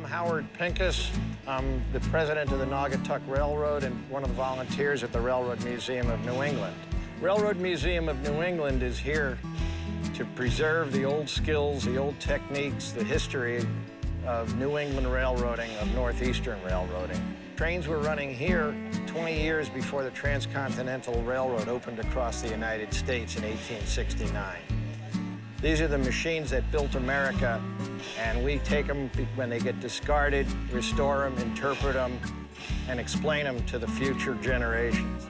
I'm Howard Pincus. I'm the president of the Naugatuck Railroad and one of the volunteers at the Railroad Museum of New England. Railroad Museum of New England is here to preserve the old skills, the old techniques, the history of New England railroading, of Northeastern railroading. Trains were running here 20 years before the Transcontinental Railroad opened across the United States in 1869. These are the machines that built America, and we take them when they get discarded, restore them, interpret them, and explain them to the future generations.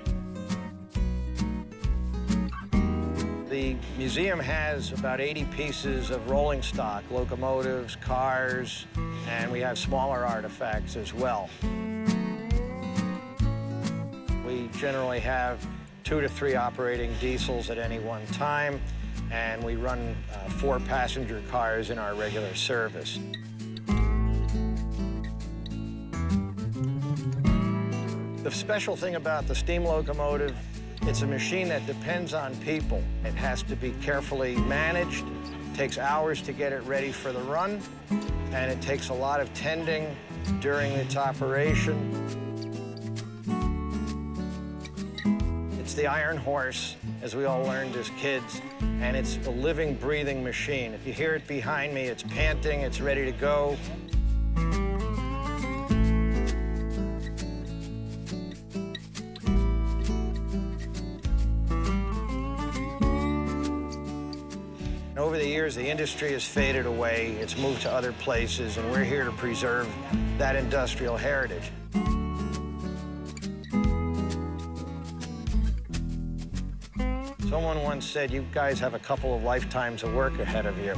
The museum has about 80 pieces of rolling stock, locomotives, cars, and we have smaller artifacts as well. We generally have 2 to 3 operating diesels at any one time, and we run 4 passenger cars in our regular service. The special thing about the steam locomotive, it's a machine that depends on people. It has to be carefully managed. It takes hours to get it ready for the run, and it takes a lot of tending during its operation. It's the iron horse, as we all learned as kids, and it's a living, breathing machine. If you hear it behind me, it's panting, it's ready to go. Over the years, the industry has faded away. It's moved to other places, and we're here to preserve that industrial heritage. Someone once said, you guys have a couple of lifetimes of work ahead of you.